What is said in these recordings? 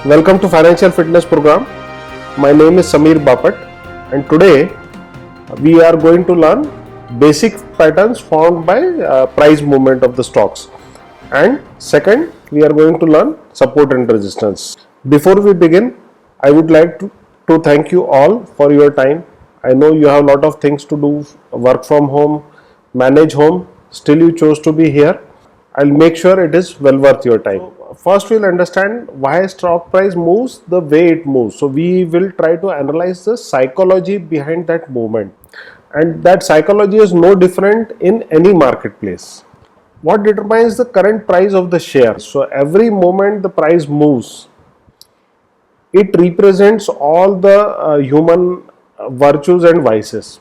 Welcome to Financial Fitness Program. My name is Samir Bapat, and today we are going to learn basic patterns found by price movement of the stocks. And second, we are going to learn support and resistance. Before we begin, I would like to thank you all for your time. I know you have a lot of things to do, work from home, manage home, still you chose to be here. I'll make sure it is well worth your time. First, we'll understand why stock price moves the way it moves. So we will try to analyze the psychology behind that movement, and that psychology is no different in any marketplace. What determines the current price of the share? So every moment the price moves, it represents all the human virtues and vices.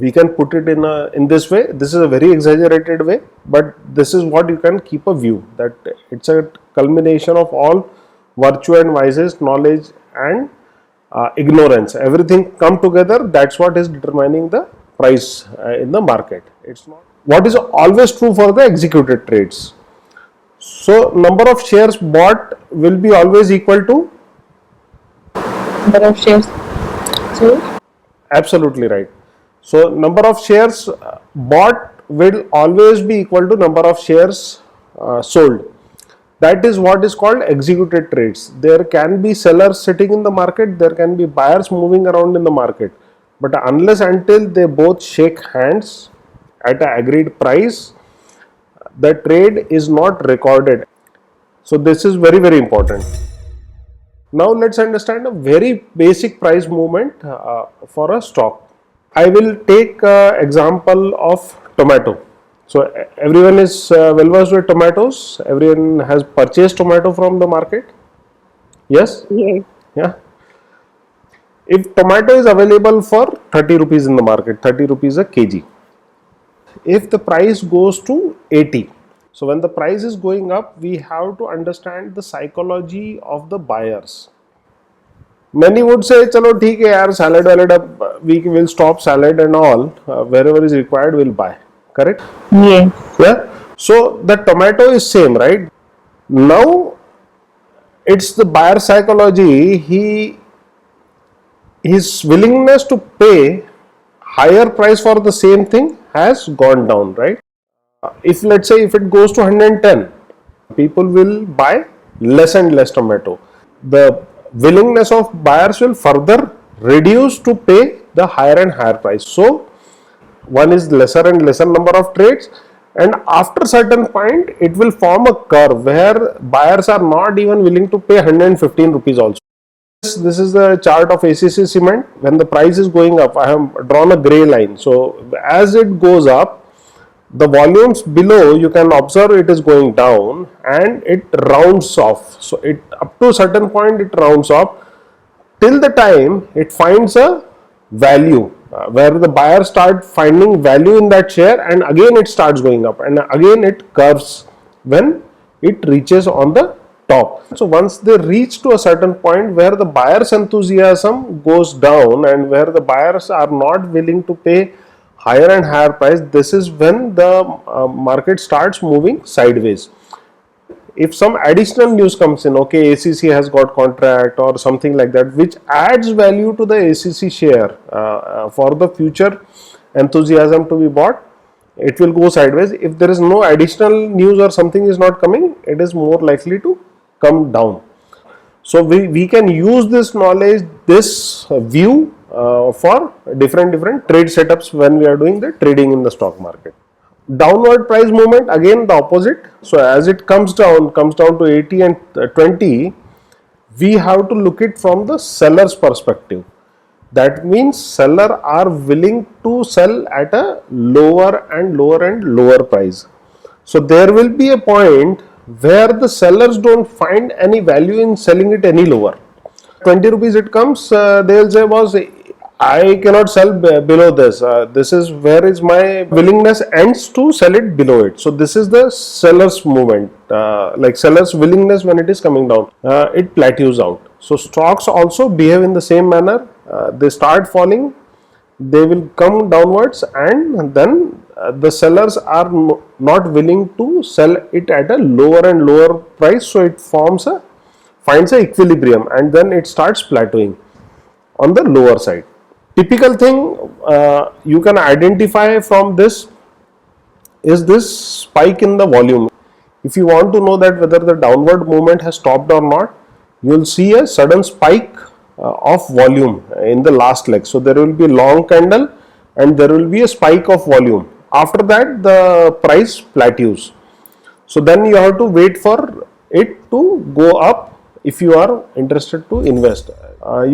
We can put it in this way. This is a very exaggerated way, but this is what you can keep a view, that it's a culmination of all virtue and vices, knowledge and ignorance. Everything come together. That's what is determining the price in the market. It's not what is always true for the executed trades. So number of shares bought will be always equal to number of shares sold. Absolutely right. So number of shares bought will always be equal to number of shares sold. That is what is called executed trades. There can be sellers sitting in the market, there can be buyers moving around in the market, but unless until they both shake hands at an agreed price, the trade is not recorded. So this is very, very important. Now let's understand a very basic price movement for a stock. I will take example of tomato. So everyone is well versed with tomatoes. Everyone has purchased tomato from the market. Yes? Yes. Yeah. If tomato is available for 30 rupees in the market, 30 rupees a kg. If the price goes to 80, so when the price is going up, we have to understand the psychology of the buyers. Many would say, chalo theek hai yaar, salad walad, we will stop salad and all, wherever is required we'll buy. Correct? Yes. Yeah. So the tomato is same, right? Now it's the buyer psychology. His willingness to pay higher price for the same thing has gone down, right? If let's say if it goes to 110, people will buy less and less tomato. The willingness of buyers will further reduce to pay the higher and higher price. So one is lesser and lesser number of trades, and after certain point it will form a curve where buyers are not even willing to pay 115 rupees also. This is the chart of ACC cement. When the price is going up, I have drawn a gray line. So as it goes up, the volumes below, you can observe it is going down and it rounds off. So it up to a certain point it rounds off till the time it finds a value where the buyer start finding value in that share, and again it starts going up and again it curves when it reaches on the top. So once they reach to a certain point where the buyer's enthusiasm goes down and where the buyers are not willing to pay higher and higher price, this is when the market starts moving sideways. If some additional news comes in, okay, ACC has got contract or something like that, which adds value to the ACC share for the future enthusiasm to be bought, it will go sideways. If there is no additional news or something is not coming, it is more likely to come down. So we can use this knowledge, this view for different trade setups when we are doing the trading in the stock market. Downward price movement, again the opposite. So as it comes down to 80 and 20, we have to look it from the seller's perspective. That means seller are willing to sell at a lower and lower price. So there will be a point where the sellers don't find any value in selling it any lower. 20 rupees it comes, they will say, boss, I cannot sell below this. This is where is my willingness ends to sell it below it. So this is the seller's movement, like seller's willingness when it is coming down, it plateaus out. So stocks also behave in the same manner. They start falling, they will come downwards, and then the sellers are not willing to sell it at a lower and lower price. So it forms a finds a equilibrium and then it starts plateauing on the lower side. Typical thing you can identify from this is this spike in the volume. If you want to know that whether the downward movement has stopped or not, you will see a sudden spike of volume in the last leg. So there will be a long candle and there will be a spike of volume. After that the price plateaus. So then you have to wait for it to go up if you are interested to invest.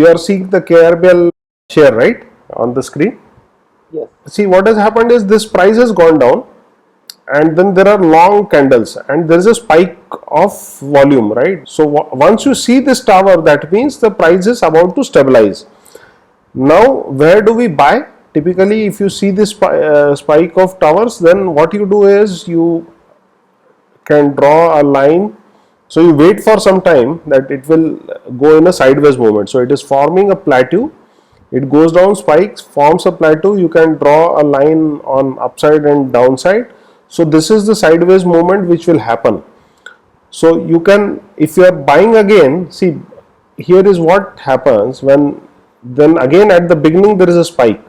You are seeing the KRBL share, right, on the screen. Yes. See, what has happened is this price has gone down and then there are long candles and there is a spike of volume, right? So once you see this tower, that means the price is about to stabilize. Now where do we buy? Typically if you see this spike of towers, then what you do is you can draw a line. So you wait for some time that it will go in a sideways movement. So it is forming a plateau. It goes down, spikes, forms a plateau. You can draw a line on upside and downside. So this is the sideways movement which will happen. So you can, if you are buying again, see here is what happens when, then again at the beginning there is a spike,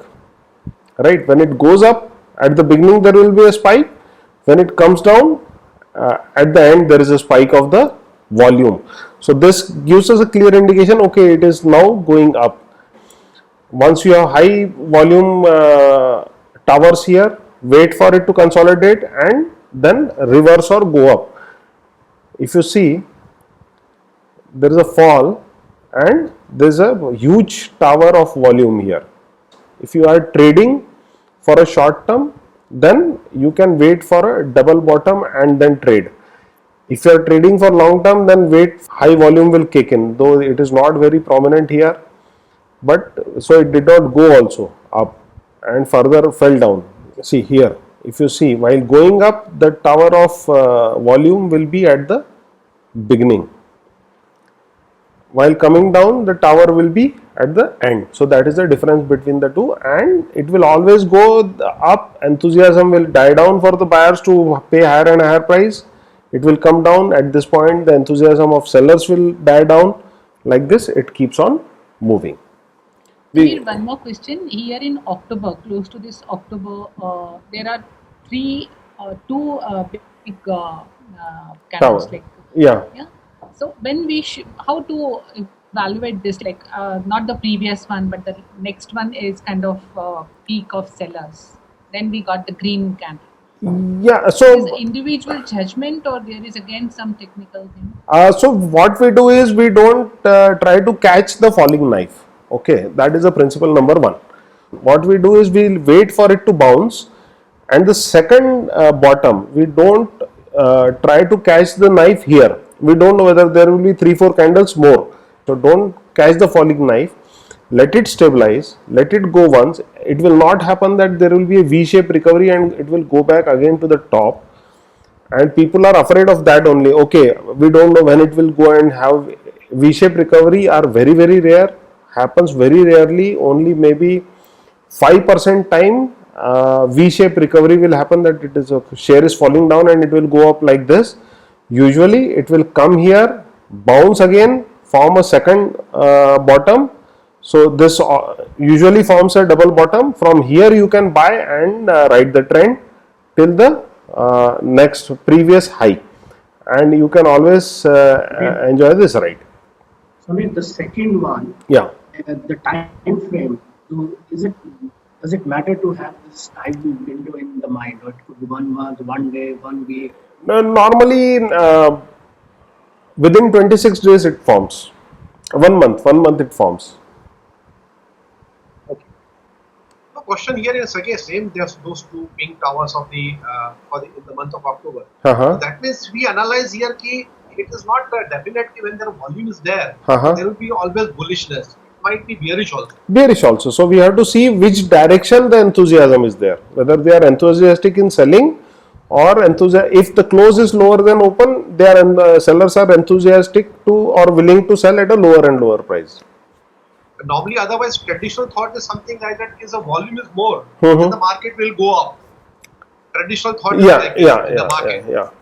right? When it goes up at the beginning there will be a spike. When it comes down at the end there is a spike of the volume. So this gives us a clear indication, okay, it is now going up. Once you have high volume towers here, wait for it to consolidate and then reverse or go up. If you see, there is a fall and there is a huge tower of volume here. If you are trading for a short term, then you can wait for a double bottom and then trade. If you are trading for long term, then wait, high volume will kick in, though it is not very prominent here, but so it did not go also up and further fell down. See here, if you see, while going up, the tower of volume will be at the beginning. While coming down, the tower will be at the end. So that is the difference between the two, and it will always go up. Enthusiasm will die down for the buyers to pay higher and higher price. It will come down. At this point, the enthusiasm of sellers will die down. Like this, it keeps on moving. One more question. Here in October, close to this October, there are two big candles. Like, yeah. So when how to evaluate this? Like not the previous one, but the next one is kind of peak of sellers. Then we got the green candle. Yeah. So is individual judgment, or there is again some technical thing? So what we do is we don't try to catch the falling knife. Okay, that is the principle number one. What we do is we wait for it to bounce, and the second bottom, we don't try to catch the knife here. We don't know whether there will be 3-4 candles more. So don't catch the falling knife. Let it stabilize. Let it go once. It will not happen that there will be a V-shaped recovery and it will go back again to the top. And people are afraid of that only. Okay, we don't know when it will go and have V-shaped recovery are very, very rare. Happens very rarely. Only maybe 5% time V-shaped recovery will happen, that it is a share is falling down and it will go up like this. Usually it will come here, bounce again, form a second bottom. So this usually forms a double bottom. From here you can buy and ride the trend till the next previous high, and you can always enjoy this ride. So the second one, Yeah. The time frame, does it matter to have this time window in the mind, or it could be 1 month, 1 day, 1 week? Normally within 26 days it forms. 1 month it forms. The question here is again same. There's those two pink towers of the in the month of October. So that means we analyze here ki it is not definitely when their volume is there. There will be always bullishness. It might be bearish also. Bearish also. So we have to see which direction the enthusiasm is there. Whether they are enthusiastic in selling, or if the close is lower than open, they are sellers are enthusiastic to or willing to sell at a lower and lower price. Normally, otherwise, traditional thought is something like that: is the volume is more, then the market will go up. Traditional thought is like this in the market.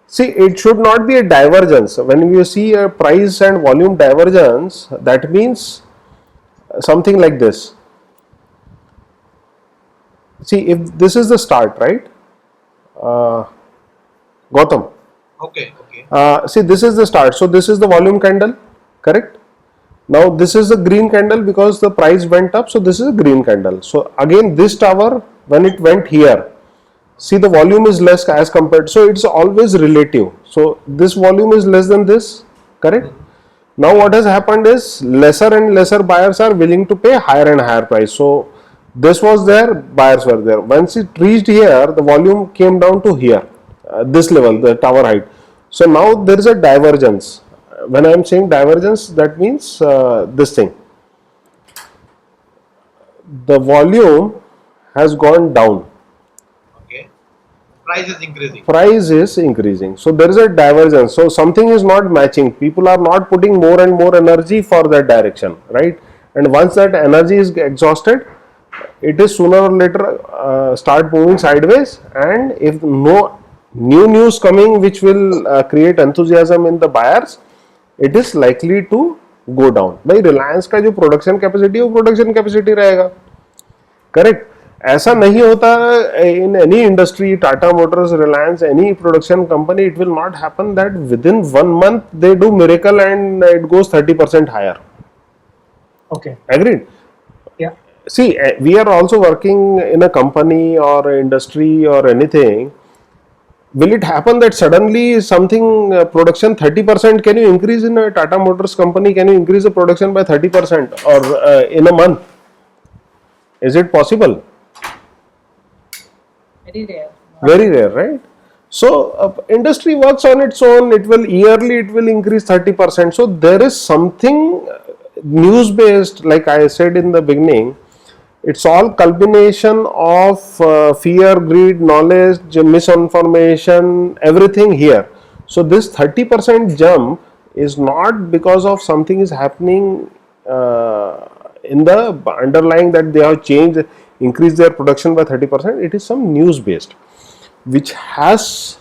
See, it should not be a divergence. When you see a price and volume divergence, that means something like this. See, if this is the start, right? Gautam. Okay, okay. See, this is the start. So, this is the volume candle, correct? Now, this is the green candle because the price went up. So, this is a green candle. So, again, this tower, when it went here, see the volume is less as compared. So, it's always relative. So, this volume is less than this, correct? Now, what has happened is lesser and lesser buyers are willing to pay higher and higher price. So, this was there, buyers were there. Once it reached here, the volume came down to here, this level, the tower height. So, now there is a divergence. When I am saying divergence, that means this thing. The volume has gone down. Okay. Price is increasing. Price is increasing. So, there is a divergence. So, something is not matching. People are not putting more and more energy for that direction, right? And once that energy is exhausted, it is sooner or later start moving sideways. And if no new news coming which will create enthusiasm in the buyers, it is likely to go down. भाई रिलायंस का जो production capacity है वो production capacity रहेगा, correct? ऐसा नहीं होता in any industry, Tata Motors, Reliance, any production company, it will not happen that with in 1 month they do miracle and it goes 30% higher. Okay. Agreed? Yeah. See, we are also working in a company or industry or anything. Will it happen that suddenly something production 30%? Can you increase in a Tata Motors company? Can you increase the production by 30% or in a month? Is it possible? Very rare. Very rare, right? So industry works on its own. It will yearly, it will increase 30%. So there is something news based, like I said in the beginning. It's all culmination of fear, greed, knowledge, misinformation, everything here. So this 30% jump is not because of something is happening in the underlying that they have changed, increased their production by 30%. It is some news based which has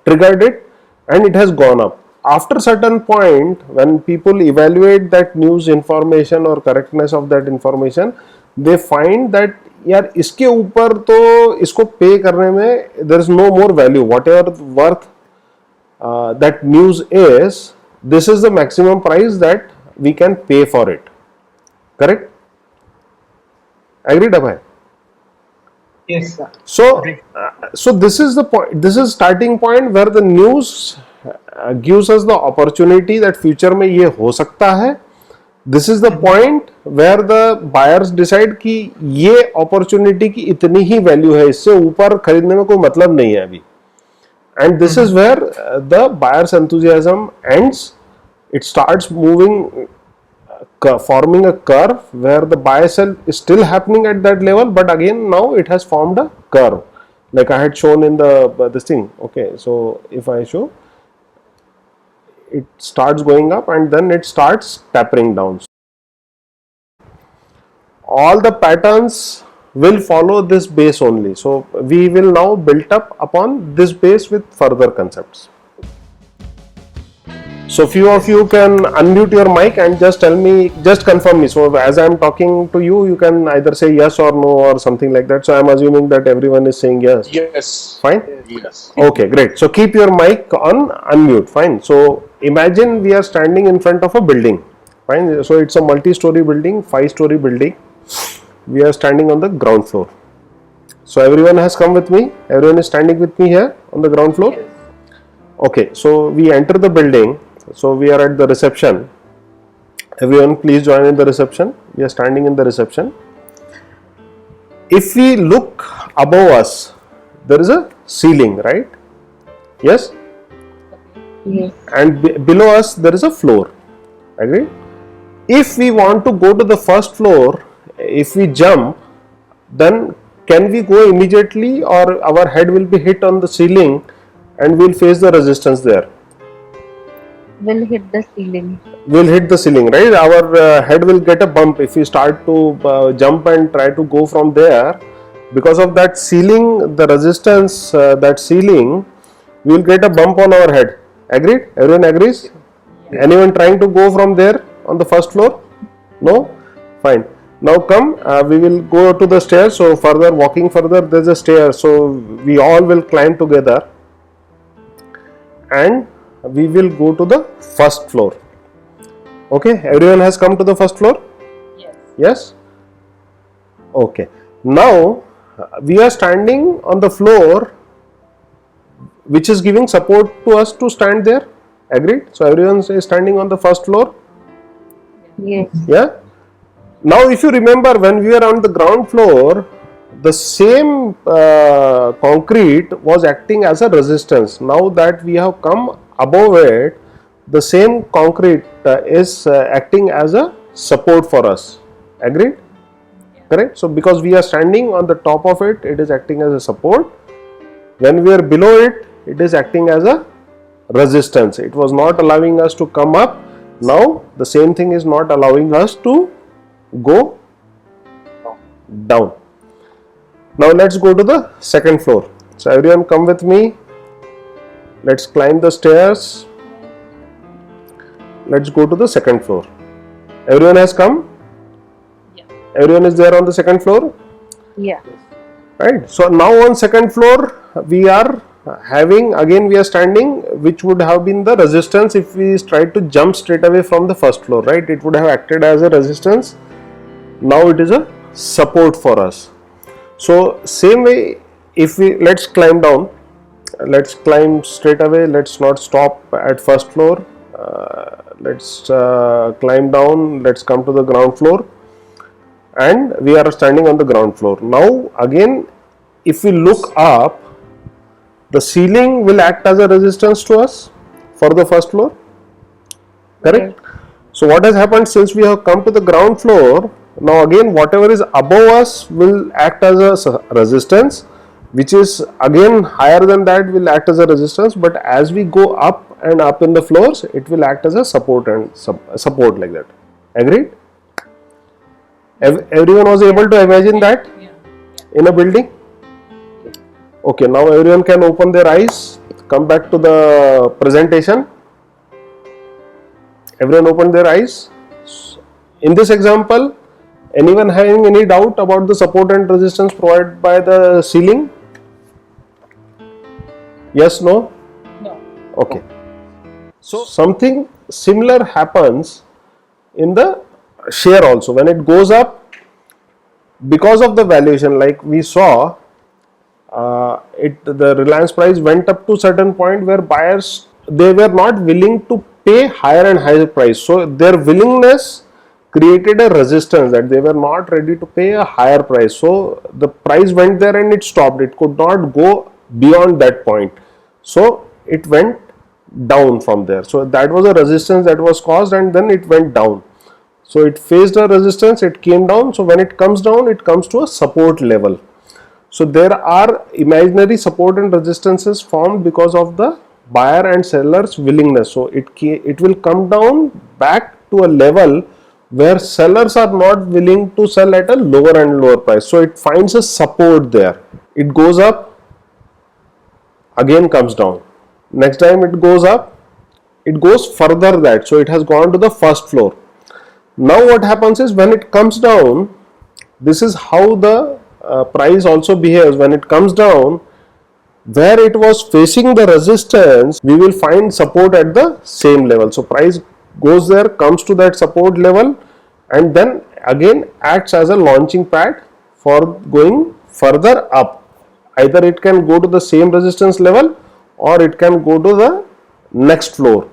triggered it and it has gone up. After certain point, when people evaluate that news information or correctness of that information, they find that यार इसके ऊपर तो इसको पे करने में there is no more value. Whatever worth that news is, this is the maximum price that we can pay for it. Correct? Agreed, Abhay? Yes, sir. So, so this is the point. This is starting point where the news gives us the opportunity that future में ये हो सकता है. This is the point where the buyers decide कि ये opportunity की इतनी ही value है, इससे ऊपर खरीदने में कोई मतलब नहीं है अभी. And this is where the buyer's enthusiasm ends. It starts moving, forming a curve where the buy sell is still happening at that level, but again now it has formed a curve, like I had shown in the this thing. Okay, so if I show, it starts going up and then it starts tapering down. All the patterns will follow this base only. So we will now build up upon this base with further concepts. So few of you can unmute your mic and just tell me, just confirm me. So as I am talking to you, you can either say yes or no or something like that. So I am assuming that everyone is saying yes. Yes. Fine? Yes. Okay, great. So keep your mic on unmute. Fine. So imagine we are standing in front of a building. Fine. So it's a multi-story building, 5-story building. We are standing on the ground floor. So everyone has come with me. Everyone is standing with me here on the ground floor. Okay. So we enter the building. So we are at the reception. Everyone please join in the reception. We are standing in the reception. If we look above us, there is a ceiling, right? Yes? Yes. And below us there is a floor. Agree? If we want to go to the first floor, if we jump, then can we go immediately or our head will be hit on the ceiling and we'll face the resistance there? Will hit the ceiling. Will hit the ceiling, right? Our head will get a bump if we start to jump and try to go from there. Because of that ceiling, the resistance, that ceiling we will get a bump on our head. Agreed? Everyone agrees? Anyone trying to go from there on the first floor? No? Fine. Now come, we will go to the stairs. So further, walking further, there is a stair. So we all will climb together and we will go to the first floor. Okay, everyone has come to the first floor? Yes. Yes? Okay. Now we are standing on the floor which is giving support to us to stand there. Agreed? So everyone is standing on the first floor. Yes. Yeah. Now if you remember, when we were on the ground floor, the same concrete was acting as a resistance. Now that we have come above it, the same concrete is acting as a support for us. Agreed? Correct? So because we are standing on the top of it, it is acting as a support. When we are below it, it is acting as a resistance. It was not allowing us to come up. Now the same thing is not allowing us to go down. Now let's go to the second floor. So everyone come with me. Let's climb the stairs. Let's go to the second floor. Everyone has come? Yeah. Everyone is there on the second floor? Yeah. Right. So now on second floor we are having, again we are standing, which would have been the resistance if we tried to jump straight away from the first floor, right? It would have acted as a resistance. Now it is a support for us. So same way, if we, let's climb down, let's climb straight away, let's not stop at first floor, let's climb down, let's come to the ground floor, and we are standing on the ground floor. Now again, if we look up, the ceiling will act as a resistance to us for the first floor. Correct? So what has happened, since we have come to the ground floor, now again whatever is above us will act as a resistance, which is again higher than that will act as a resistance, but as we go up and up in the floors, it will act as a support and support like that. Agreed? Everyone was able to imagine that in a building? Okay, now everyone can open their eyes, come back to the presentation. Everyone opened their eyes. In this example, anyone having any doubt about the support and resistance provided by the ceiling? Yes, no? No. Okay. So something similar happens in the share also. When it goes up, because of the valuation, like we saw, the Reliance price went up to certain point where buyers, they were not willing to pay higher and higher price. So their willingness created a resistance that they were not ready to pay a higher price. So the price went there and it stopped. It could not go beyond that point. So it went down from there. So that was a resistance that was caused, and then it went down. So it faced a resistance, it came down. So when it comes down, it comes to a support level. So there are imaginary support and resistances formed because of the buyer and seller's willingness. So it will come down back to a level where sellers are not willing to sell at a lower and lower price. So it finds a support there. It goes up, again comes down. Next time it goes up, it goes further that. So it has gone to the first floor. Now what happens is, when it comes down, this is how the price also behaves. When it comes down, where it was facing the resistance, we will find support at the same level. So price goes there, comes to that support level, and then again acts as a launching pad for going further up. Either it can go to the same resistance level or it can go to the next floor.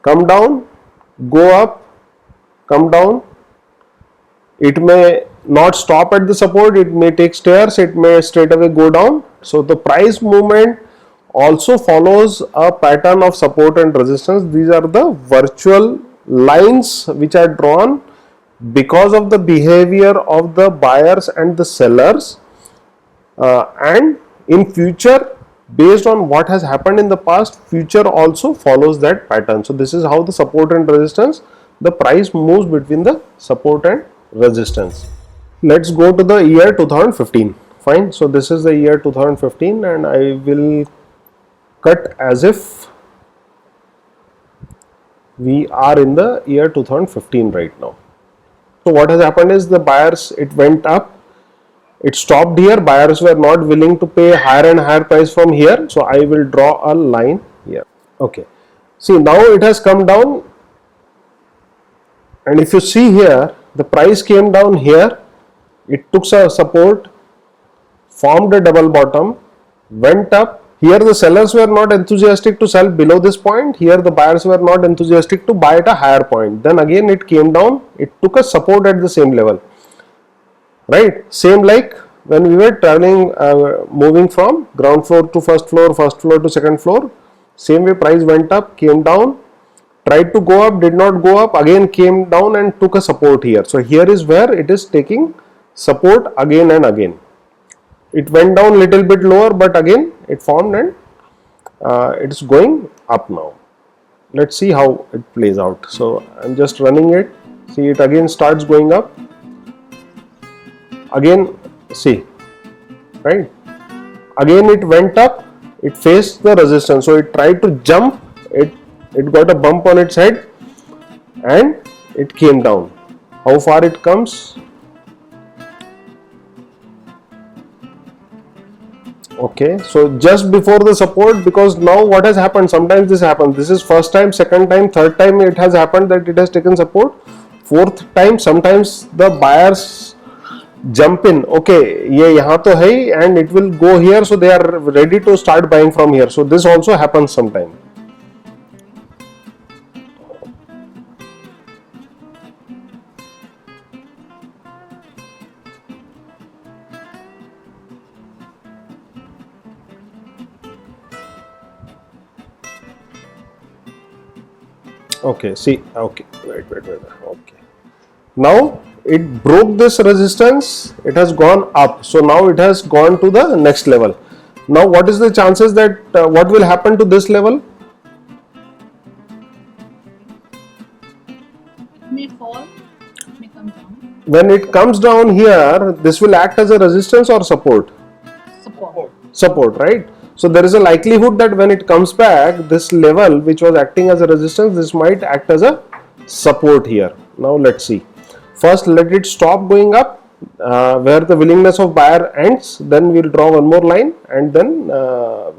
Come down, go up, come down. It may not stop at the support, it may take stairs, it may straight away go down. So the price movement also follows a pattern of support and resistance. These are the virtual lines which are drawn because of the behavior of the buyers and the sellers, and in future, based on what has happened in the past, future also follows that pattern. So this is how the support and resistance, the price moves between the support and resistance. Let's go to the year 2015. Fine. So this is the year 2015, and I will cut as if we are in the year 2015 right now. So what has happened is the buyers, it went up, it stopped here, buyers were not willing to pay higher and higher price from here, so I will draw a line here. Okay, see now it has come down, and if you see here, the price came down here, it took a support, formed a double bottom, went up. Here the sellers were not enthusiastic to sell below this point, here the buyers were not enthusiastic to buy at a higher point. Then again it came down, it took a support at the same level, right? Same like when we were traveling, moving from ground floor to first floor to second floor, same way price went up, came down, tried to go up, did not go up, again came down and took a support here. So here is where it is taking support again and again. It went down little bit lower, but again it formed and it is going up now. Let's see how it plays out. So I'm just running it. See, it again starts going up. Again, see, right? Again it went up. It faced the resistance. So it tried to jump. It got a bump on its head and it came down. How far it comes? Okay, so just before the support, because now what has happened, sometimes this happens, this is first time, second time, third time it has happened that it has taken support, fourth time sometimes the buyers jump in, okay, ye yahan to hai and it will go here, so they are ready to start buying from here. So this also happens sometime. Okay, see, okay, wait, okay. Now it broke this resistance, it has gone up, so now it has gone to the next level. Now what is the chances that what will happen to this level? It may fall, it may come down. When it comes down here, this will act as a resistance or support? Support, right? So there is a likelihood that when it comes back, this level which was acting as a resistance, this might act as a support here. Now let's see. First let it stop going up where the willingness of buyer ends, then we will draw one more line and then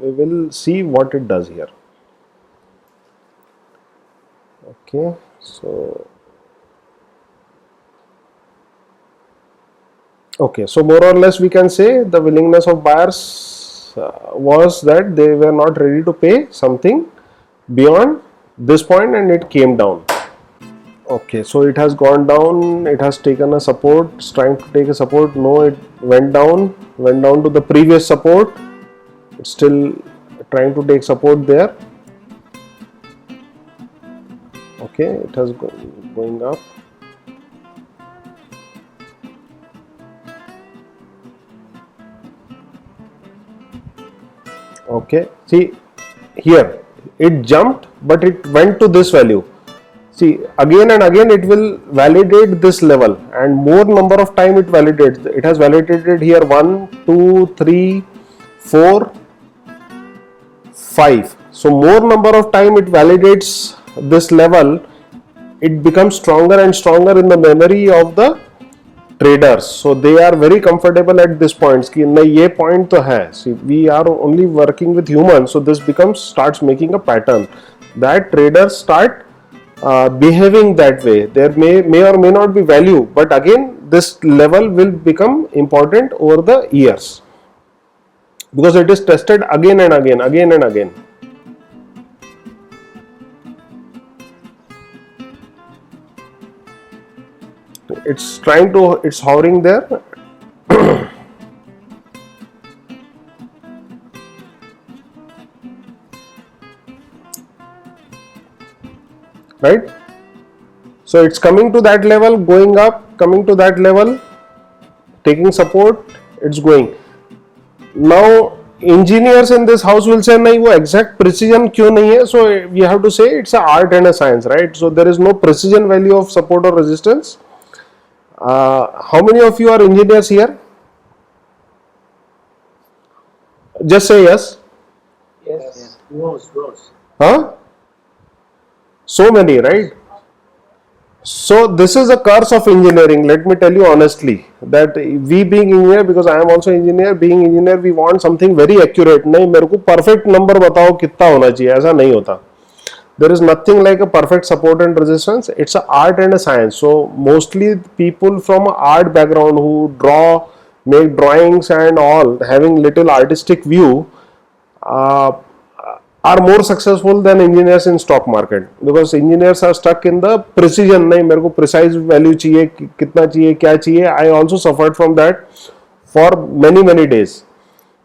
we will see what it does here. Okay, so so more or less we can say the willingness of buyers was that they were not ready to pay something beyond this point and it came down. Okay, so it has gone down, it has taken a support, it's trying to take a support, no, it went down to the previous support, it's still trying to take support there. Okay, it has going up. Okay, see here it jumped but it went to this value. See, again and again it will validate this level and more number of time it validates. It has validated here 1, 2, 3, 4, 5. So more number of time it validates this level, it becomes stronger and stronger in the memory of the traders. So they are very comfortable at this point कि नहीं ये point तो है. See, we are only working with humans, so this starts making a pattern that traders start behaving that way. There may or may not be value, but again this level will become important over the years because it is tested again and again. It's hovering there. Right? So it's coming to that level, going up, coming to that level, taking support, it's going. Now engineers in this house will say nahi wo exact precision क्यों नहीं है? So we have to say it's an art and a science, right? So there is no precision value of support or resistance. How many of you are engineers here? Just say yes. Yes. Gross. Huh? So many, right? So this is a curse of engineering. Let me tell you honestly that we being engineer, because I am also engineer, being engineer, we want something very accurate. नहीं मेरे को perfect number बताओ कितना होना चाहिए, ऐसा नहीं होता. There is nothing like a perfect support and resistance. It's an art and a science. So mostly people from an art background who draw, make drawings and all, having little artistic view, are more successful than engineers in stock market, because engineers are stuck in the precision. नहीं मेरे को precise value चाहिए, कितना चाहिए, क्या चाहिए. I also suffered from that for many days.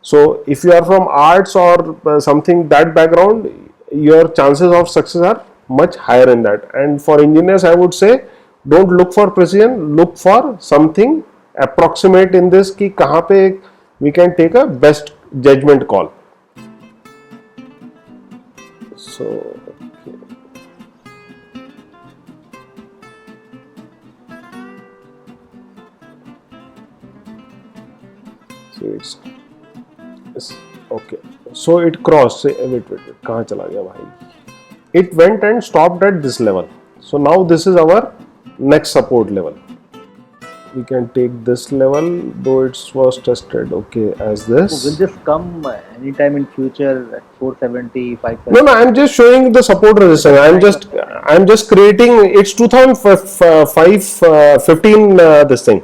So if you are from arts or something that background, your chances of success are much higher in that. And for engineers, I would say don't look for precision, look for something approximate in this कि कहाँ पे we can take a best judgment call. So okay. So it's okay. So it crossed. Wait. कहाँ चला गया भाई? It went and stopped at this level. So now this is our next support level. We can take this level, though it was tested okay as this. So will this come anytime in future at 470, 570? No, I'm just showing the support resistance. I'm just creating. It's 2005, 15. This thing.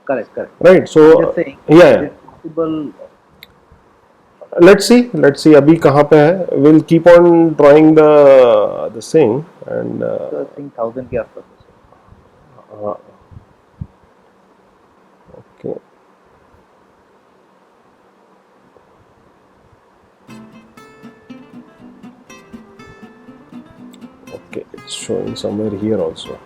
Correct. Right. So Just saying, yeah. is it possible? Let's see. अभी कहाँ पे है? We'll keep on drawing the thing and. I think 1000 के आसपास है. Okay. Okay, it's showing somewhere here also.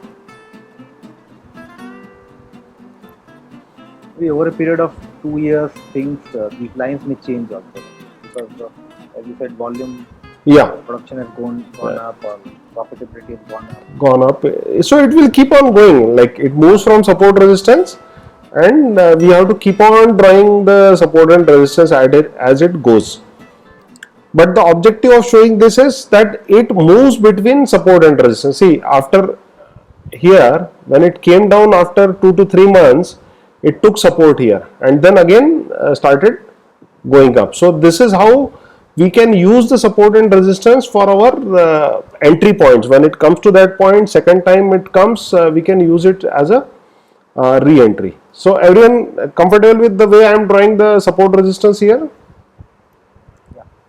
Maybe over a period of 2 years, things these lines may change also, because as you said, volume Yeah, production has gone up, or profitability has gone up. gone up. So it will keep on going. Like it moves from support resistance, and we have to keep on drawing the support and resistance as it goes. But the objective of showing this is that it moves between support and resistance. See, after here, when it came down after 2 to 3 months, it took support here and then again started going up. So this is how we can use the support and resistance for our entry points. When it comes to that point, second time it comes, we can use it as a re-entry. So everyone comfortable with the way I am drawing the support resistance here?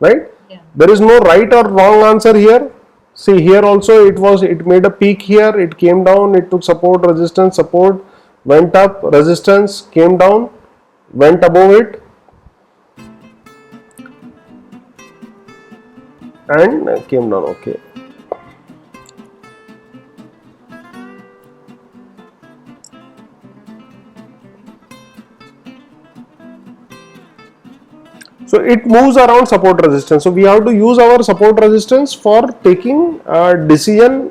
Right? Yeah. There is no right or wrong answer here. See, here also it made a peak here, it came down, it took support, resistance, support, went up, resistance, came down, went above it, and came down. Okay. So it moves around support resistance. So we have to use our support resistance for taking a decision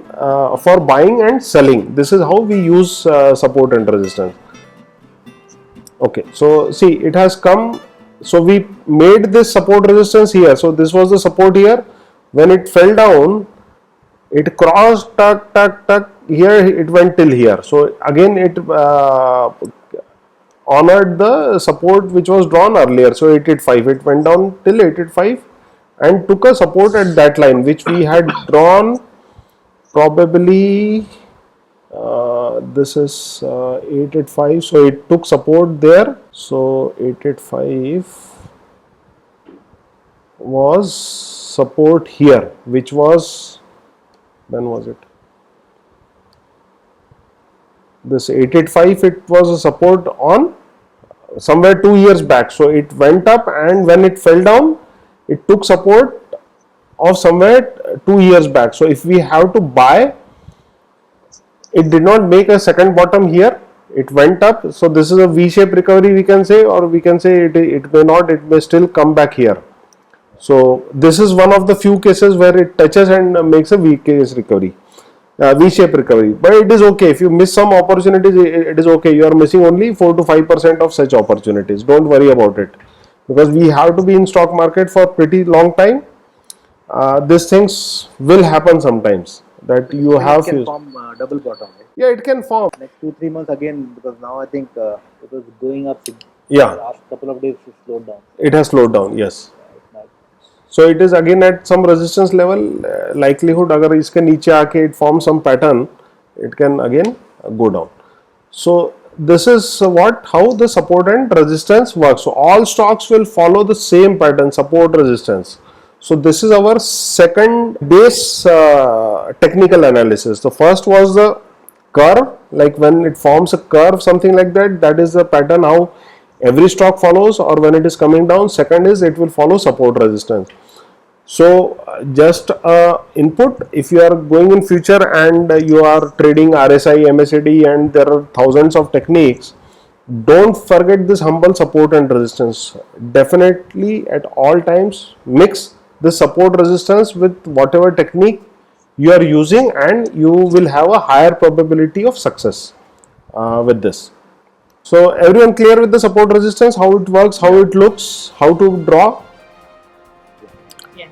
for buying and selling. This is how we use support and resistance. Okay, so see, it has come. So we made this support resistance here. So this was the support here. When it fell down, it crossed, tuck, here it went till here. So again it honored the support which was drawn earlier. So 885, it went down till 885 and took a support at that line which we had drawn probably this is 885, so it took support there. So 885 was support here, which was, when was it? This 885, it was a support on somewhere 2 years back. So it went up, and when it fell down, it took support of somewhere 2 years back. So if we have to buy, it did not make a second bottom here, it went up. So this is a V-shaped recovery, we can say, or we can say it may not, it may still come back here. So this is one of the few cases where it touches and makes a V-case recovery. V-shaped recovery, but it is okay if you miss some opportunities. It is okay. You are missing only 4 to 5% of such opportunities. Don't worry about it, because we have to be in stock market for pretty long time. these things will happen sometimes that you have It can fused. form double bottom, right? Yeah, it can form. Next 2-3 months again, because now I think it was going up. Yeah, Last couple of days it slowed down. it has slowed down. Yes. It might- So it is again at some resistance level. Likelihood अगर इसके नीचे आके it forms some pattern, it can again go down. So this is how the support and resistance works. So all stocks will follow the same pattern, support resistance. So this is our second base technical analysis. The first was the curve, like when it forms a curve, something like that. That is the pattern how every stock follows, or when it is coming down. Second is it will follow support resistance. So just input, if you are going in future and you are trading RSI, MACD, and there are thousands of techniques, don't forget this humble support and resistance. Definitely at all times mix the support resistance with whatever technique you are using, and you will have a higher probability of success with this. So everyone clear with the support resistance, how it works, how it looks, how to draw? Yes.